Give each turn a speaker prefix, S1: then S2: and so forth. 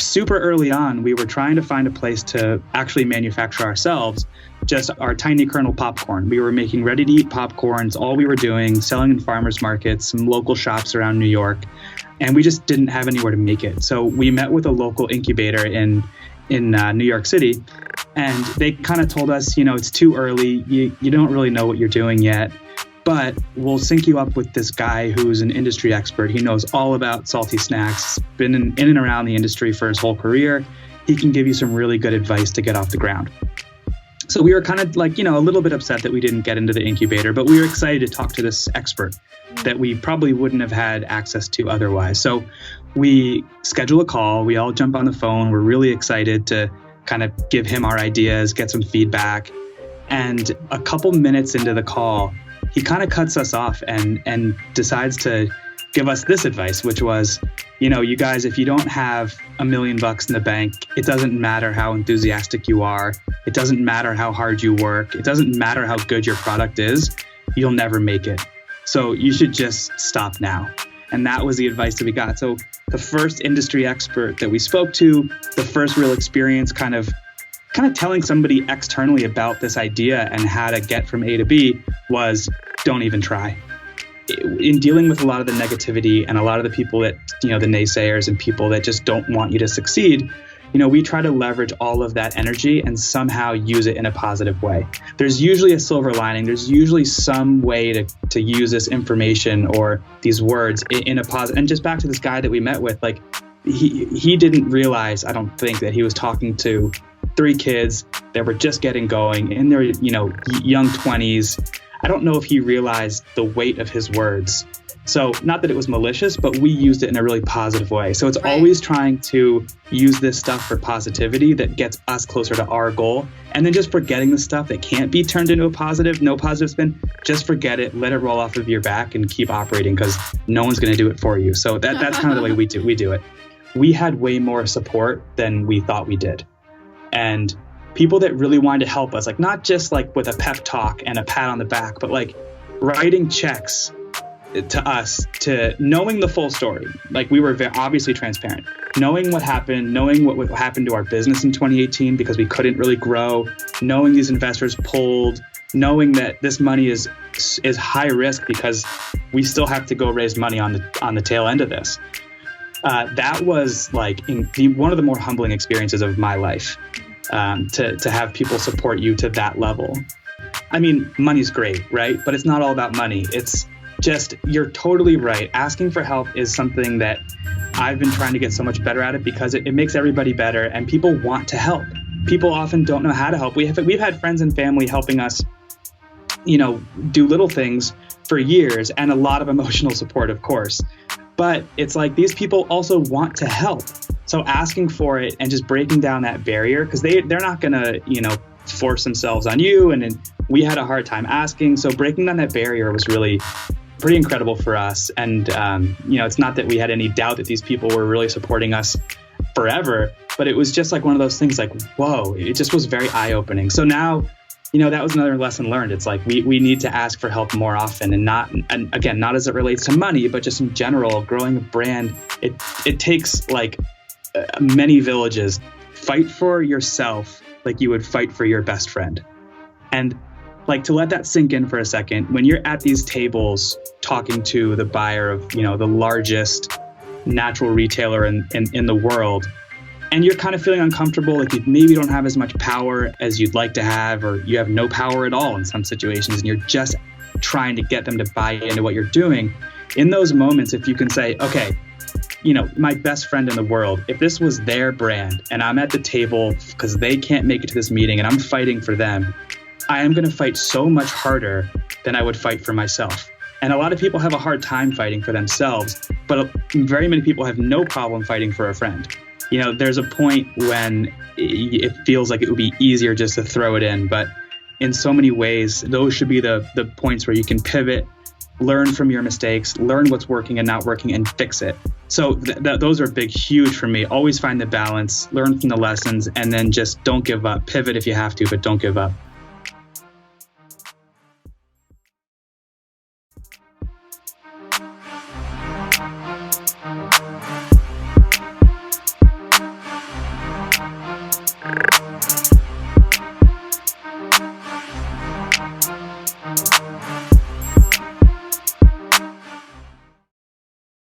S1: super early on, we were trying to find a place to actually manufacture ourselves just our tiny kernel popcorn. We were making ready-to-eat popcorns. All we were doing, selling in farmers markets, some local shops around New York, and we just didn't have anywhere to make it. So we met with a local incubator in New York City, and they kind of told us, it's too early. You don't really know what you're doing yet, but we'll sync you up with this guy who's an industry expert. He knows all about salty snacks, been in and around the industry for his whole career. He can give you some really good advice to get off the ground. So we were kind of like, a little bit upset that we didn't get into the incubator, but we were excited to talk to this expert that we probably wouldn't have had access to otherwise. So we schedule a call. We all jump on the phone. We're really excited to kind of give him our ideas, get some feedback. And a couple minutes into the call, he kind of cuts us off and decides to give us this advice, which was, you guys, if you don't have $1 million in the bank, it doesn't matter how enthusiastic you are. It doesn't matter how hard you work. It doesn't matter how good your product is. You'll never make it. So you should just stop now. And that was the advice that we got. So the first industry expert that we spoke to, the first real experience kind of telling somebody externally about this idea and how to get from A to B was don't even try. In dealing with a lot of the negativity and a lot of the people that, the naysayers and people that just don't want you to succeed, we try to leverage all of that energy and somehow use it in a positive way. There's usually a silver lining. There's usually some way to use this information or these words in a positive. And just back to this guy that we met with, like he didn't realize, I don't think, that he was talking to 3 kids that were just getting going in their, young 20s. I don't know if he realized the weight of his words. So not that it was malicious, but we used it in a really positive way. So it's always trying to use this stuff for positivity that gets us closer to our goal. And then just forgetting the stuff that can't be turned into a positive, no positive spin, just forget it, let it roll off of your back and keep operating because no one's going to do it for you. So that's kind of the way we do it. We had way more support than we thought we did. And people that really wanted to help us, like not just like with a pep talk and a pat on the back, but like writing checks to us, to knowing the full story. Like we were obviously transparent, knowing what happened, knowing what happened to our business in 2018 because we couldn't really grow, knowing these investors pulled, knowing that this money is high risk because we still have to go raise money on the tail end of this. That was like one of the more humbling experiences of my life, to have people support you to that level. I mean, money's great, right? But it's not all about money. It's just, you're totally right. Asking for help is something that I've been trying to get so much better at it because it makes everybody better and people want to help. People often don't know how to help. We've had friends and family helping us, do little things for years and a lot of emotional support, of course. But it's like these people also want to help. So asking for it and just breaking down that barrier, because they're not going to, force themselves on you. And then we had a hard time asking. So breaking down that barrier was really pretty incredible for us. And, it's not that we had any doubt that these people were really supporting us forever, but it was just like one of those things like, whoa, it just was very eye-opening. So now, that was another lesson learned. It's like we need to ask for help more often and again, not as it relates to money, but just in general, growing a brand. It takes like many villages. Fight for yourself like you would fight for your best friend. And like to let that sink in for a second, when you're at these tables talking to the buyer of, the largest natural retailer in the world, and you're kind of feeling uncomfortable, like you maybe don't have as much power as you'd like to have, or you have no power at all in some situations, and you're just trying to get them to buy into what you're doing. In those moments, if you can say, okay, my best friend in the world, if this was their brand and I'm at the table because they can't make it to this meeting and I'm fighting for them, I am going to fight so much harder than I would fight for myself. And a lot of people have a hard time fighting for themselves, but very many people have no problem fighting for a friend. There's a point when it feels like it would be easier just to throw it in, but in so many ways, those should be the points where you can pivot, learn from your mistakes, learn what's working and not working, and fix it. So those are big, huge for me. Always find the balance, learn from the lessons, and then just don't give up. Pivot if you have to, but don't give up.